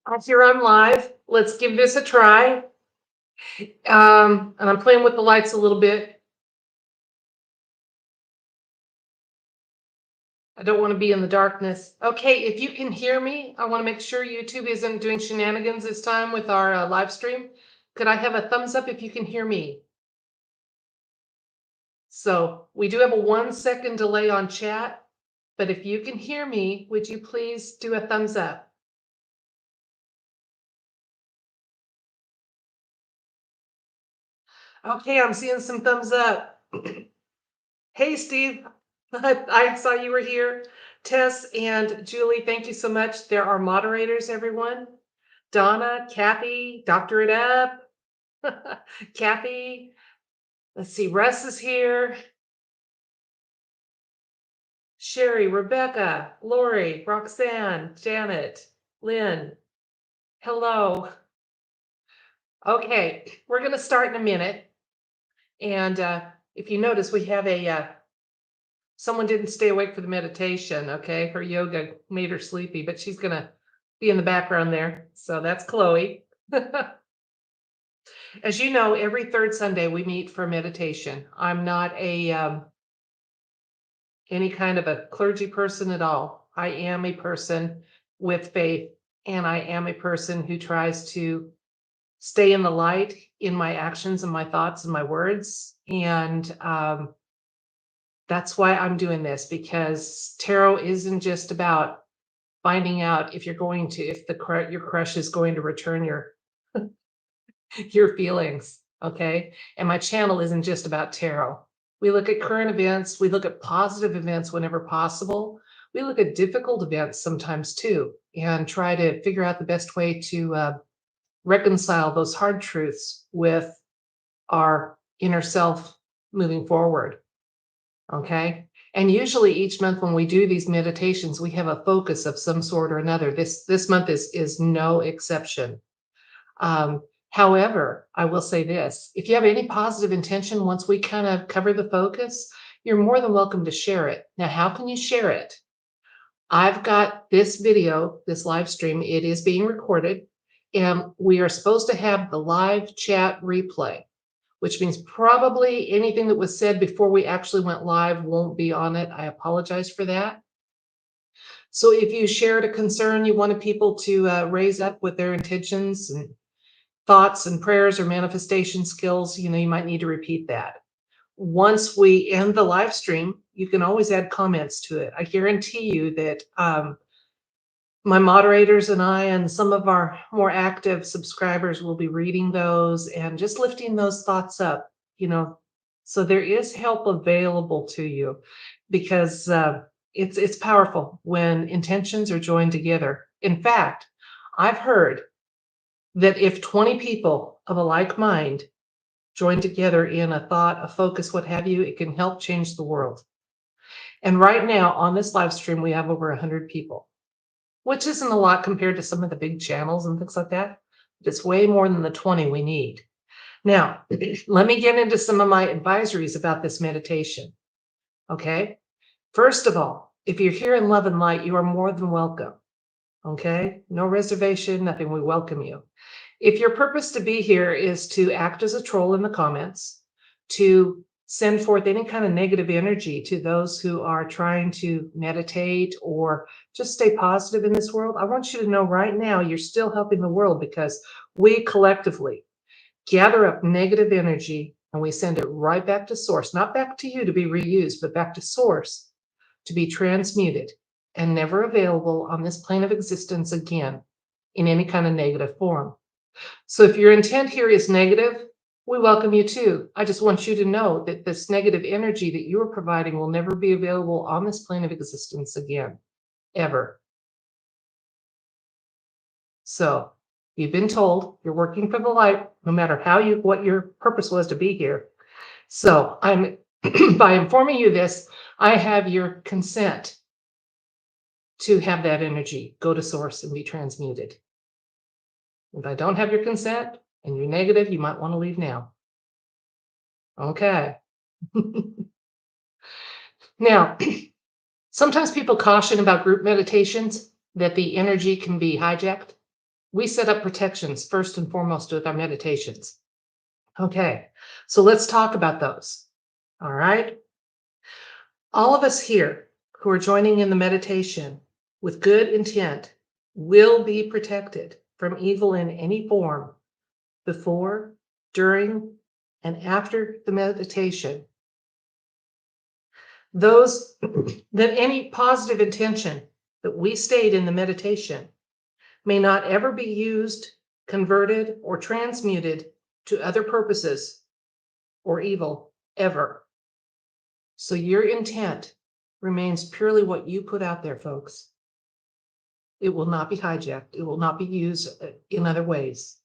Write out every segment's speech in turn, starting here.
I'm here on live. Let's give this a try. And I'm playing with the lights a little bit. I don't want to be in the darkness. Okay, if you can hear me, I want to make sure YouTube isn't doing shenanigans this time with our live stream. Could I have a thumbs up if you can hear me? So we do have a 1 second delay on chat, but if you can hear me, would you please do a thumbs up? Okay, I'm seeing some thumbs up. Hey, Steve. I saw you were here. Tess and Julie, thank you so much. There are moderators, everyone. Donna, Kathy, Doctor It Up, Kathy. Let's see, Russ is here. Sherry, Rebecca, Lori, Roxanne, Janet, Lynn. Hello. Okay, we're going to start in a minute. And if you notice, we have someone didn't stay awake for the meditation, okay? Her yoga made her sleepy, but she's going to be in the background there. So that's Chloe. As you know, every third Sunday we meet for meditation. I'm not any kind of a clergy person at all. I am a person with faith, and I am a person who tries to stay in the light in my actions and my thoughts and my words. And that's why I'm doing this, because tarot isn't just about finding out if your crush is going to return your feelings. Okay. And my channel isn't just about tarot. We look at current events. We look at positive events whenever possible. We look at difficult events sometimes too, and try to figure out the best way to reconcile those hard truths with our inner self moving forward. Okay. And usually each month when we do these meditations, we have a focus of some sort or another. This month is no exception. However, I will say this, if you have any positive intention, once we kind of cover the focus, you're more than welcome to share it. Now, how can you share it? I've got this video, this live stream, it is being recorded, and we are supposed to have the live chat replay, which means probably anything that was said before we actually went live won't be on it. I apologize for that. So if you shared a concern you wanted people to raise up with their intentions and thoughts and prayers or manifestation skills, you might need to repeat that. Once we end the live stream, you can always add comments to it. I guarantee you that my moderators and I and some of our more active subscribers will be reading those and just lifting those thoughts up, So there is help available to you, because it's powerful when intentions are joined together. In fact, I've heard that if 20 people of a like mind join together in a thought, a focus, what have you, it can help change the world. And right now on this live stream, we have over 100 people, which isn't a lot compared to some of the big channels and things like that. But it's way more than the 20 we need. Now, let me get into some of my advisories about this meditation. Okay. First of all, if you're here in love and light, you are more than welcome. Okay. No reservation, nothing. We welcome you. If your purpose to be here is to act as a troll in the comments, to send forth any kind of negative energy to those who are trying to meditate or just stay positive in this world, I want you to know right now you're still helping the world, because we collectively gather up negative energy and we send it right back to source, not back to you to be reused, but back to source to be transmuted and never available on this plane of existence again in any kind of negative form. So if your intent here is negative, we welcome you too. I just want you to know that this negative energy that you are providing will never be available on this plane of existence again, ever. So you've been told you're working for the light, no matter what your purpose was to be here. So I'm by informing you this, I have your consent to have that energy go to source and be transmuted. If I don't have your consent and you're negative, you might want to leave now. Okay. Now, sometimes people caution about group meditations. that the energy can be hijacked, we set up protections first and foremost with our meditations. Okay, so let's talk about those. All right. All of us here who are joining in the meditation with good intent will be protected from evil in any form before, during, and after the meditation. Those that any positive intention that we state in the meditation may not ever be used, converted, or transmuted to other purposes or evil ever. So your intent remains purely what you put out there, folks. It will not be hijacked. It will not be used in other ways.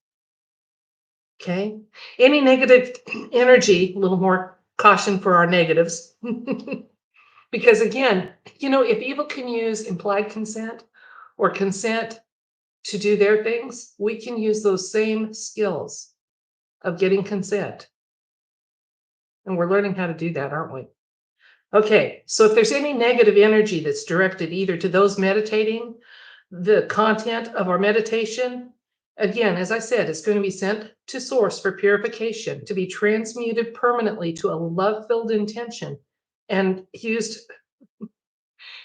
Okay? Any negative energy, a little more caution for our negatives. Because again, if evil can use implied consent or consent to do their things, we can use those same skills of getting consent. And we're learning how to do that, aren't we? Okay, so if there's any negative energy that's directed either to those meditating, the content of our meditation, again, as I said, it's going to be sent to source for purification, to be transmuted permanently to a love-filled intention and used,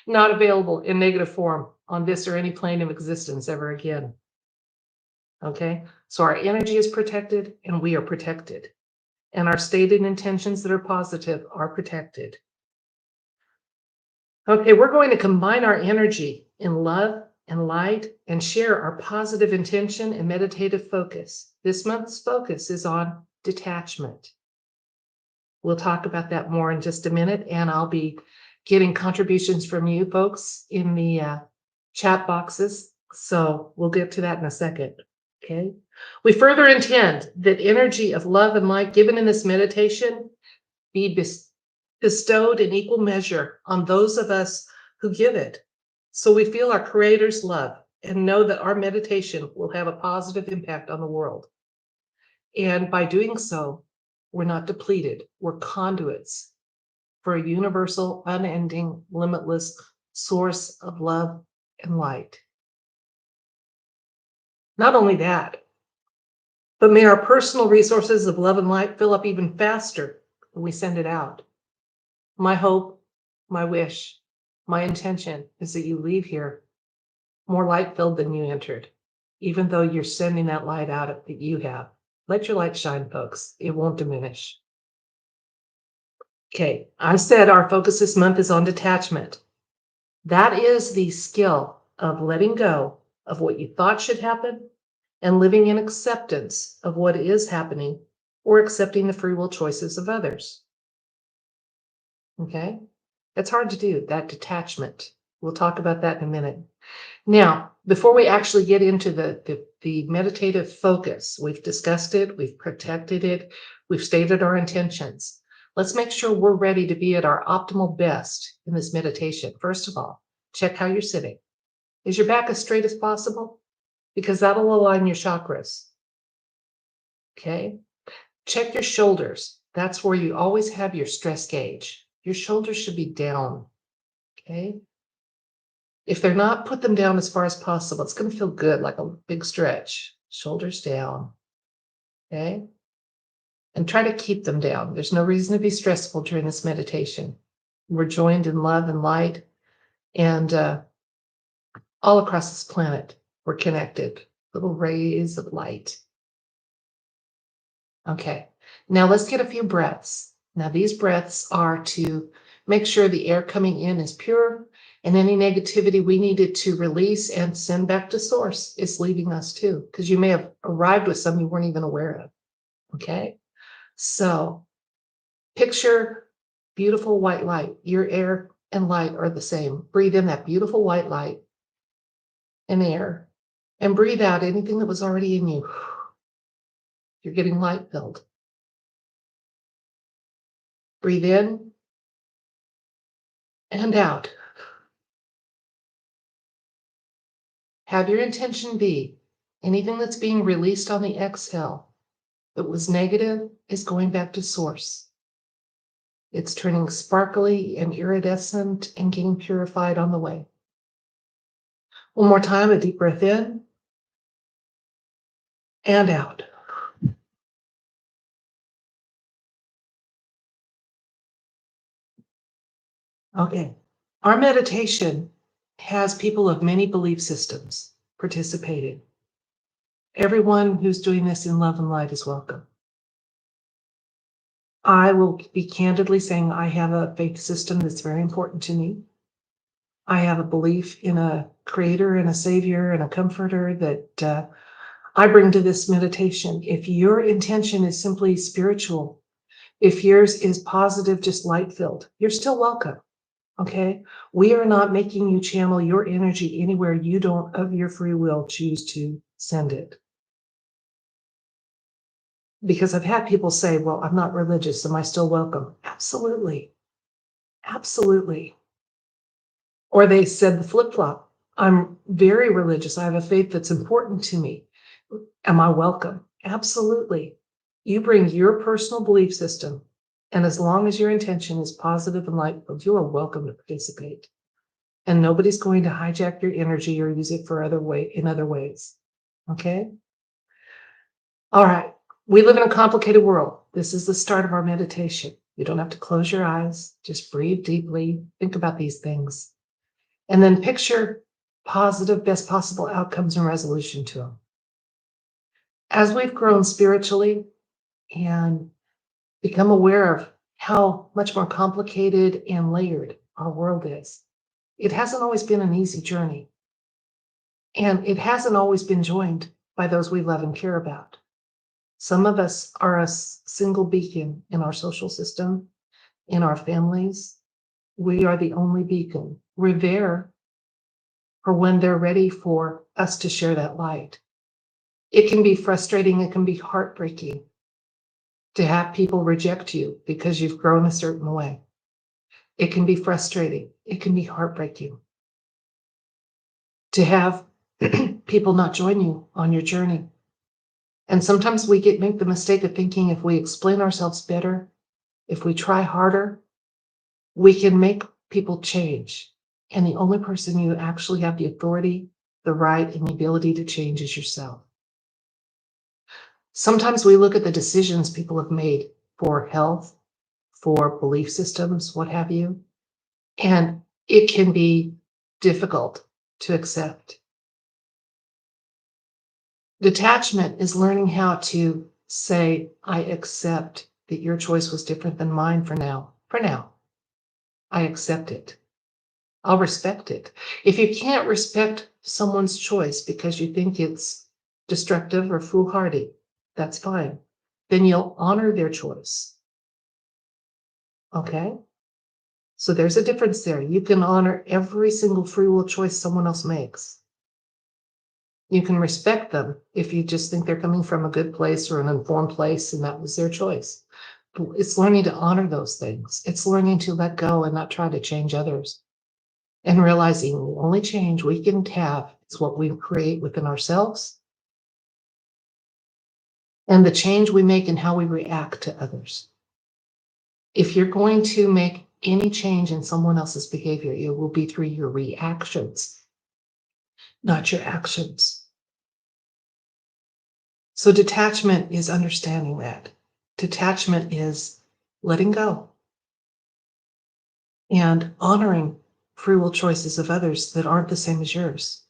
not available in negative form on this or any plane of existence ever again. Okay, so our energy is protected and we are protected. And our stated intentions that are positive are protected. Okay, we're going to combine our energy in love and light and share our positive intention and meditative focus. This month's focus is on detachment. We'll talk about that more in just a minute, and I'll be getting contributions from you folks in the chat boxes. So we'll get to that in a second. Okay. We further intend that energy of love and light given in this meditation be bestowed in equal measure on those of us who give it. So we feel our Creator's love and know that our meditation will have a positive impact on the world. And by doing so, we're not depleted. We're conduits for a universal, unending, limitless source of love and light. Not only that, but may our personal resources of love and light fill up even faster when we send it out. My hope, my wish, my intention is that you leave here more light-filled than you entered, even though you're sending that light out that you have. Let your light shine, folks. It won't diminish. Okay, I said our focus this month is on detachment. That is the skill of letting go of what you thought should happen and living in acceptance of what is happening or accepting the free will choices of others. Okay? It's hard to do, that detachment. We'll talk about that in a minute. Now, before we actually get into the meditative focus, we've discussed it, we've protected it, we've stated our intentions. Let's make sure we're ready to be at our optimal best in this meditation. First of all, check how you're sitting. Is your back as straight as possible? Because that'll align your chakras. Okay? Check your shoulders. That's where you always have your stress gauge. Your shoulders should be down. Okay? If they're not, put them down as far as possible. It's going to feel good, like a big stretch. Shoulders down. Okay? And try to keep them down. There's no reason to be stressful during this meditation. We're joined in love and light, and all across this planet, we're connected. Little rays of light. Okay, now let's get a few breaths. Now these breaths are to make sure the air coming in is pure, and any negativity we needed to release and send back to source is leaving us too, because you may have arrived with some you weren't even aware of. Okay, so picture beautiful white light. Your air and light are the same. Breathe in that beautiful white light and air, and breathe out anything that was already in you. You're getting light filled. Breathe in and out. Have your intention be anything that's being released on the exhale that was negative is going back to source. It's turning sparkly and iridescent and getting purified on the way. One more time, a deep breath in and out. Okay. Our meditation has people of many belief systems participating. Everyone who's doing this in love and light is welcome. I will be candidly saying I have a faith system that's very important to me. I have a belief in a creator and a savior and a comforter that I bring to this meditation. If your intention is simply spiritual, if yours is positive, just light filled, you're still welcome. Okay. We are not making you channel your energy anywhere you don't, of your free will, choose to send it. Because I've had people say, well, I'm not religious. Am I still welcome? Absolutely. Absolutely. Or they said the flip flop. I'm very religious. I have a faith that's important to me. Am I welcome? Absolutely. You bring your personal belief system, and as long as your intention is positive and light, you are welcome to participate. And nobody's going to hijack your energy or use it for other ways. Okay? All right. We live in a complicated world. This is the start of our meditation. You don't have to close your eyes. Just breathe deeply. Think about these things. And then picture positive, best possible outcomes and resolution to them. As we've grown spiritually and become aware of how much more complicated and layered our world is, it hasn't always been an easy journey. And it hasn't always been joined by those we love and care about. Some of us are a single beacon in our social system, in our families. We are the only beacon. We're there for when they're ready for us to share that light. It can be frustrating, it can be heartbreaking to have people reject you because you've grown a certain way. It can be frustrating, it can be heartbreaking to have people not join you on your journey. And sometimes we make the mistake of thinking if we explain ourselves better, if we try harder, we can make people change. And the only person you actually have the authority, the right, and the ability to change is yourself. Sometimes we look at the decisions people have made for health, for belief systems, what have you, and it can be difficult to accept. Detachment is learning how to say, I accept that your choice was different than mine for now. For now, I accept it. I'll respect it. If you can't respect someone's choice because you think it's destructive or foolhardy, that's fine. Then you'll honor their choice. Okay? So there's a difference there. You can honor every single free will choice someone else makes. You can respect them if you just think they're coming from a good place or an informed place and that was their choice. It's learning to honor those things. It's learning to let go and not try to change others. And realizing the only change we can have is what we create within ourselves and the change we make in how we react to others. If you're going to make any change in someone else's behavior, it will be through your reactions, not your actions. So detachment is understanding that. Detachment is letting go and honoring free will choices of others that aren't the same as yours.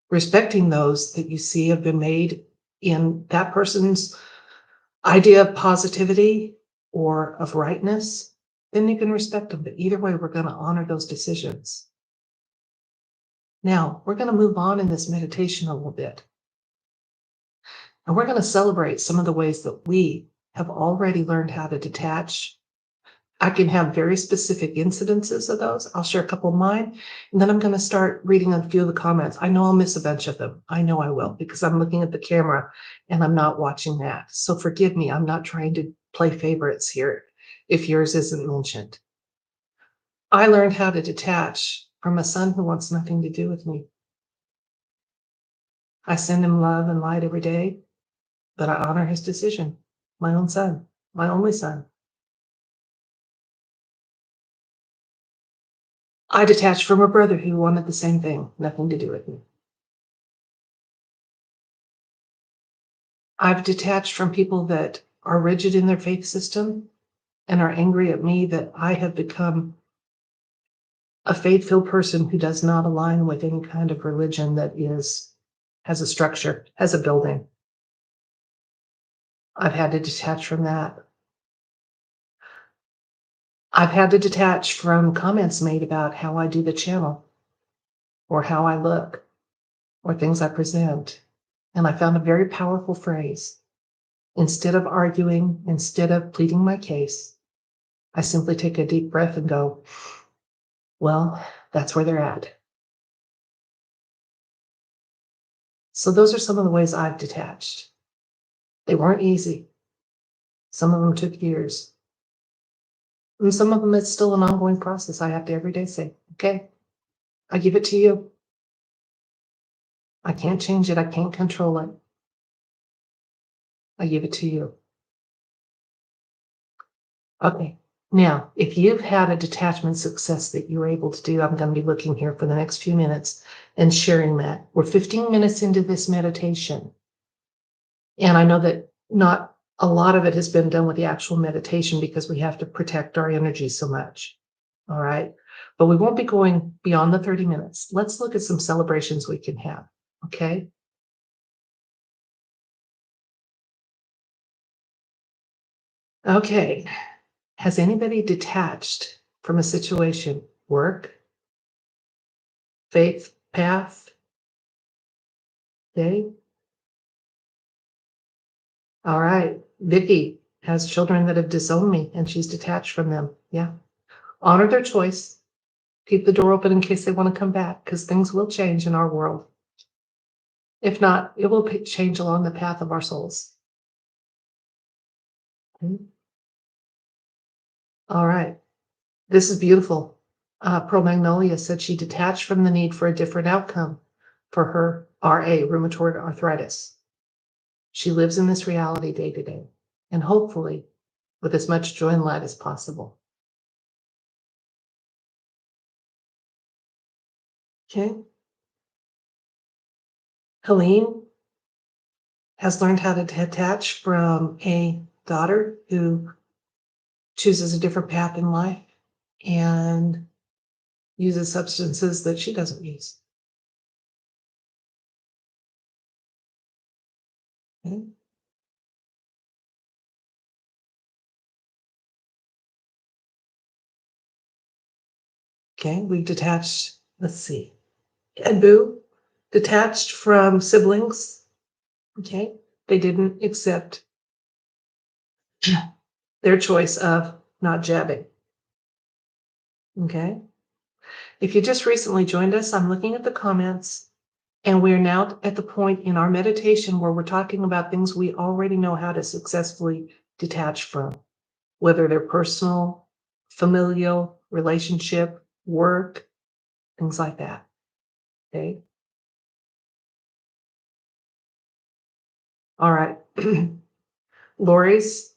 Respecting those that you see have been made in that person's idea of positivity or of rightness, then you can respect them. But either way, we're going to honor those decisions. Now, we're going to move on in this meditation a little bit. And we're going to celebrate some of the ways that we have already learned how to detach. I can have very specific incidences of those. I'll share a couple of mine, and then I'm going to start reading a few of the comments. I know I'll miss a bunch of them. I know I will, because I'm looking at the camera and I'm not watching that. So forgive me. I'm not trying to play favorites here if yours isn't mentioned. I learned how to detach from a son who wants nothing to do with me. I send him love and light every day, but I honor his decision. My own son, my only son. I detached from a brother who wanted the same thing, nothing to do with me. I've detached from people that are rigid in their faith system and are angry at me that I have become a faith-filled person who does not align with any kind of religion that has a structure, has a building. I've had to detach from that. I've had to detach from comments made about how I do the channel or how I look or things I present. And I found a very powerful phrase. Instead of arguing, instead of pleading my case, I simply take a deep breath and go, well, that's where they're at. So those are some of the ways I've detached. They weren't easy. Some of them took years. And some of them it's still an ongoing process. I have to every day say, okay, I give it to you. I can't change it. I can't control it. I give it to you. Okay. Now, if you've had a detachment success that you were able to do, I'm going to be looking here for the next few minutes and sharing that. We're 15 minutes into this meditation. And I know that not a lot of it has been done with the actual meditation because we have to protect our energy so much. All right. But we won't be going beyond the 30 minutes. Let's look at some celebrations we can have. Okay. Okay. Has anybody detached from a situation, work, faith, path? Okay. All right. Vicky has children that have disowned me and she's detached from them. Yeah. Honor their choice. Keep the door open in case they want to come back because things will change in our world. If not, it will change along the path of our souls. Mhm. All right. This is beautiful. Pearl Magnolia said she detached from the need for a different outcome for her RA, rheumatoid arthritis. She lives in this reality day to day, and hopefully with as much joy and light as possible. Okay. Helene has learned how to detach from a daughter who chooses a different path in life and uses substances that she doesn't use. Okay. Okay, we've detached, let's see, and Boo detached from siblings. Okay, they didn't accept their choice of not jabbing. Okay, if you just recently joined us, I'm looking at the comments, and we're now at the point in our meditation where we're talking about things we already know how to successfully detach from, whether they're personal, familial, relationship, work, things like that. Okay. All right. Lori's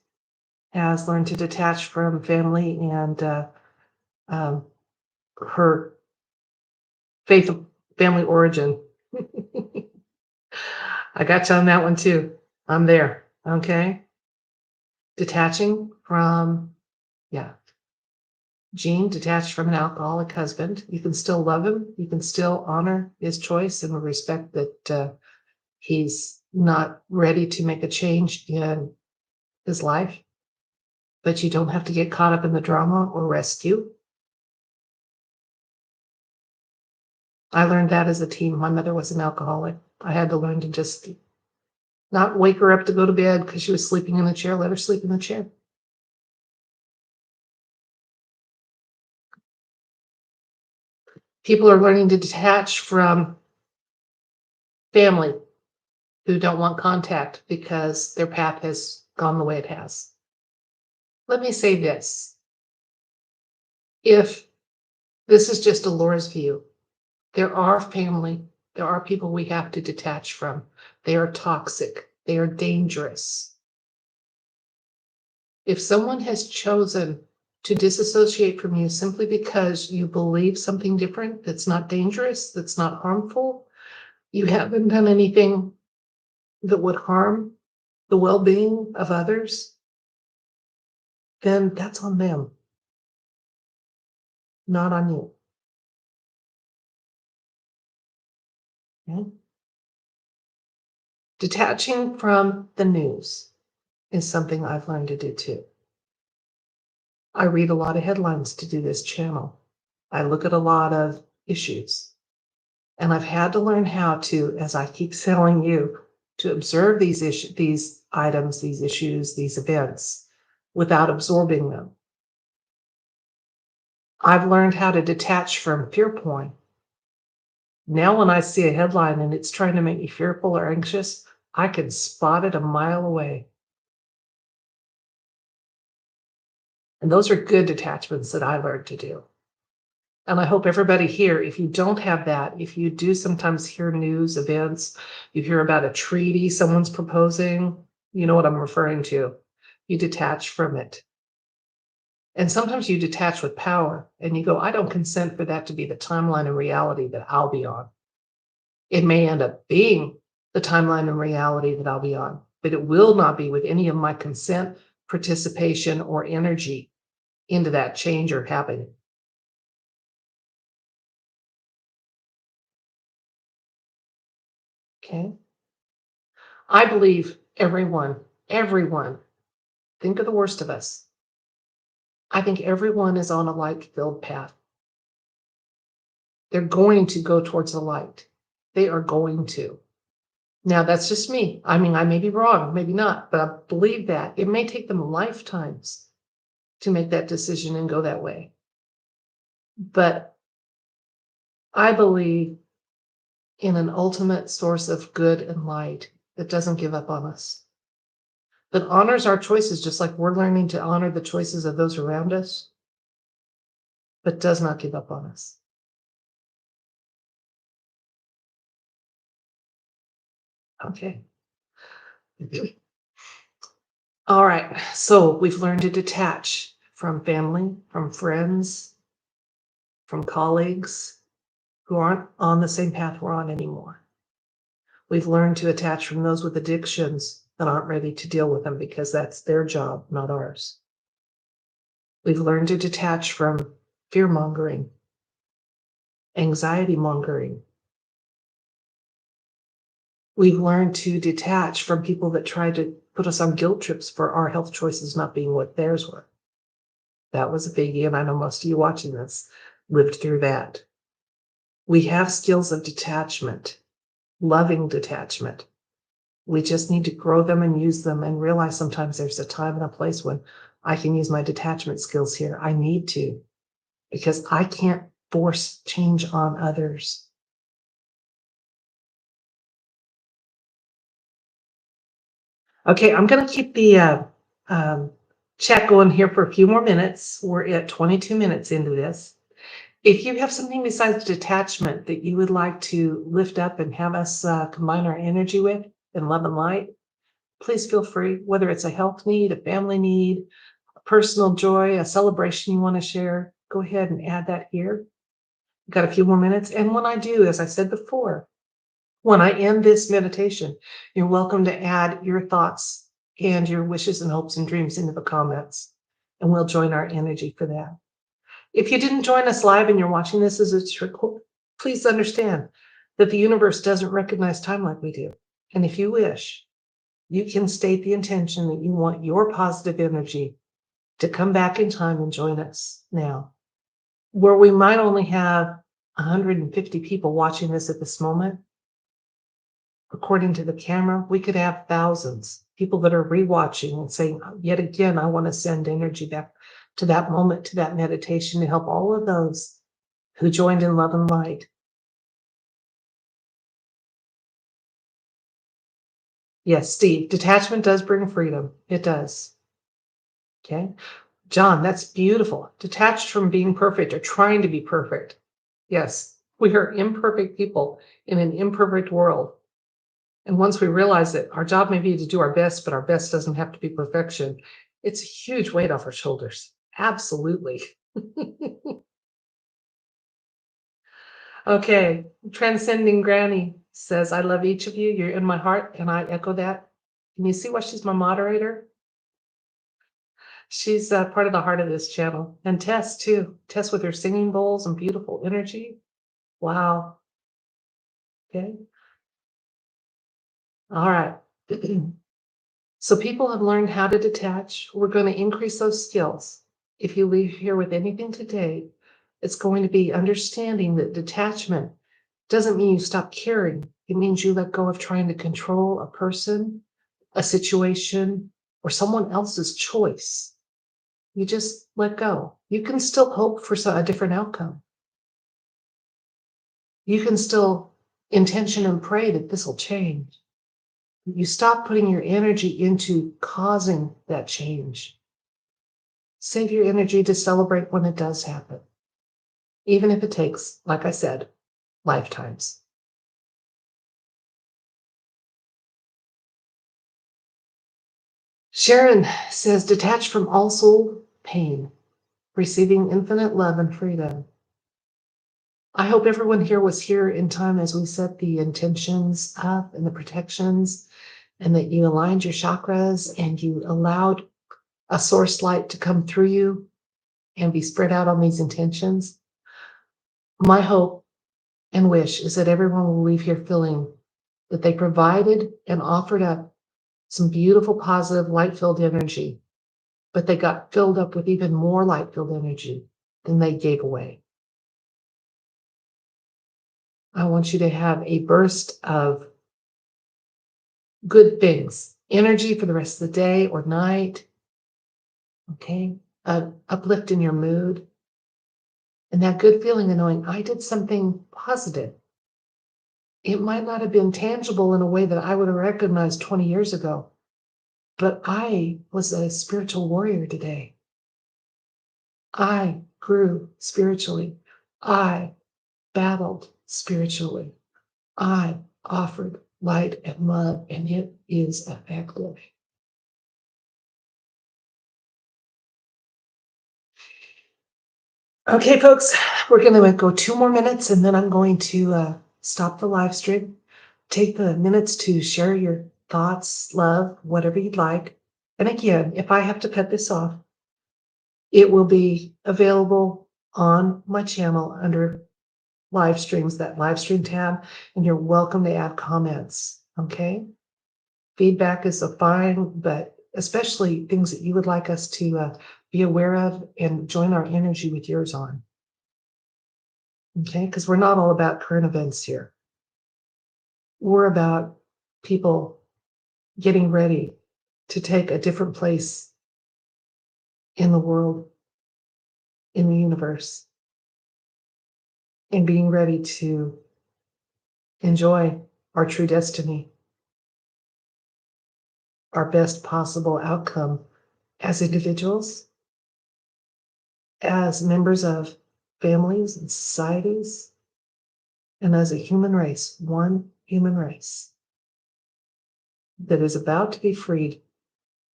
has learned to detach from family and um, her faith family origin. I got you on that one too. I'm there. Okay. Detaching from, yeah. Jean detached from an alcoholic husband. You can still love him. You can still honor his choice and respect that he's not ready to make a change in his life, but you don't have to get caught up in the drama or rescue. I learned that as a teen. My mother was an alcoholic. I had to learn to just not wake her up to go to bed because she was sleeping in the chair. Let her sleep in the chair. People are learning to detach from family who don't want contact because their path has gone the way it has. Let me say this. If this is just a Laura's view, there are family, there are people we have to detach from. They are toxic. They are dangerous. If someone has chosen to disassociate from you simply because you believe something different that's not dangerous, that's not harmful, you haven't done anything that would harm the well-being of others, then that's on them, not on you. Okay? Detaching from the news is something I've learned to do too. I read a lot of headlines to do this channel. I look at a lot of issues. And I've had to learn how to, as I keep telling you, to observe these issues, these items, these issues, these events without absorbing them. I've learned how to detach from fear porn. Now, when I see a headline and it's trying to make me fearful or anxious, I can spot it a mile away. And those are good detachments that I learned to do. And I hope everybody here, if you don't have that, if you do sometimes hear news events, you hear about a treaty someone's proposing, you know what I'm referring to. You detach from it. And sometimes you detach with power and you go, I don't consent for that to be the timeline and reality that I'll be on. It may end up being the timeline and reality that I'll be on, but it will not be with any of my consent, participation, or energy into that change or happening. Okay. I believe everyone, think of the worst of us. I think everyone is on a light-filled path. They're going to go towards the light. They are going to. Now, that's just me. I mean, I may be wrong, maybe not, but I believe that. It may take them lifetimes to make that decision and go that way. But I believe in an ultimate source of good and light that doesn't give up on us, that honors our choices just like we're learning to honor the choices of those around us, but does not give up on us. Okay. All right. So we've learned to detach from family, from friends, from colleagues who aren't on the same path we're on anymore. We've learned to attach from those with addictions that aren't ready to deal with them because that's their job, not ours. We've learned to detach from fear mongering, anxiety mongering. We've learned to detach from people that try to put us on guilt trips for our health choices not being what theirs were. That was a biggie, and I know most of you watching this lived through that. We have skills of detachment, loving detachment. We just need to grow them and use them and realize sometimes there's a time and a place when I can use my detachment skills here. I need to, because I can't force change on others. Okay, I'm going to keep the chat going here for a few more minutes. We're at 22 minutes into this. If you have something besides detachment that you would like to lift up and have us combine our energy with in love and light, please feel free, whether it's a health need, a family need, a personal joy, a celebration you want to share, go ahead and add that here. We've got a few more minutes. And when I do, as I said before, when I end this meditation, you're welcome to add your thoughts and your wishes and hopes and dreams into the comments, and we'll join our energy for that. If you didn't join us live and you're watching this as it's recorded, please understand that the universe doesn't recognize time like we do. And if you wish, you can state the intention that you want your positive energy to come back in time and join us now. Where we might only have 150 people watching this at this moment, according to the camera, we could have thousands, people that are rewatching and saying, yet again, I want to send energy back to that moment, to that meditation, to help all of those who joined in love and light. Yes, Steve, detachment does bring freedom. It does. Okay. John, that's beautiful. Detached from being perfect or trying to be perfect. Yes, we are imperfect people in an imperfect world. And once we realize that our job may be to do our best, but our best doesn't have to be perfection, it's a huge weight off our shoulders. Absolutely. Okay, Transcending Granny says, I love each of you. You're in my heart, and I echo that. Can you see why she's my moderator? She's part of the heart of this channel. And Tess, too. Tess with her singing bowls and beautiful energy. Wow. Okay. All right. So people have learned how to detach. We're going to increase those skills. If you leave here with anything today, it's going to be understanding that detachment doesn't mean you stop caring. It means you let go of trying to control a person, a situation, or someone else's choice. You just let go. You can still hope for a different outcome. You can still intention and pray that this will change. You stop putting your energy into causing that change. Save your energy to celebrate when it does happen, even if it takes, like I said, lifetimes. Sharon says, detached from all soul pain, receiving infinite love and freedom. I hope everyone here was here in time as we set the intentions up and the protections, and that you aligned your chakras and you allowed a source light to come through you and be spread out on these intentions. My hope and wish is that everyone will leave here feeling that they provided and offered up some beautiful, positive, light-filled energy, but they got filled up with even more light-filled energy than they gave away. I want you to have a burst of good things, energy for the rest of the day or night, okay? Uplift in your mood, and that good feeling of knowing I did something positive. It might not have been tangible in a way that I would have recognized 20 years ago, but I was a spiritual warrior today. I grew spiritually. I battled spiritually. I offered light and love, and it is effective. Okay, folks, we're going to go 2 more minutes, and then I'm going to stop the live stream. Take the minutes to share your thoughts, love, whatever you'd like. And again, if I have to cut this off, it will be available on my channel under live streams, that live stream tab, and you're welcome to add comments. Okay. Feedback is a fine, but especially things that you would like us to be aware of and join our energy with yours on. Okay. Because we're not all about current events here. We're about people getting ready to take a different place in the world, in the universe, and being ready to enjoy our true destiny, our best possible outcome as individuals, as members of families and societies, and as a human race, one human race that is about to be freed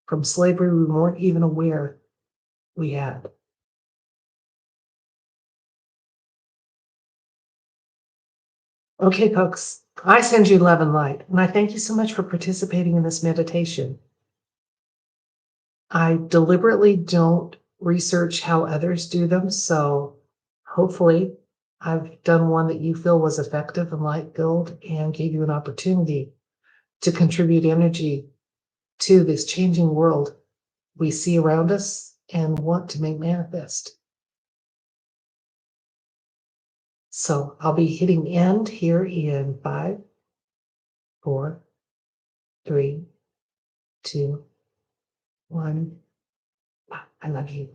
from slavery we weren't even aware we had. Okay, folks, I send you love and light, and I thank you so much for participating in this meditation. I deliberately don't research how others do them, so hopefully I've done one that you feel was effective and light-filled and gave you an opportunity to contribute energy to this changing world we see around us and want to make manifest. So I'll be hitting end here in 5, 4, 3, 2, 1. I love you.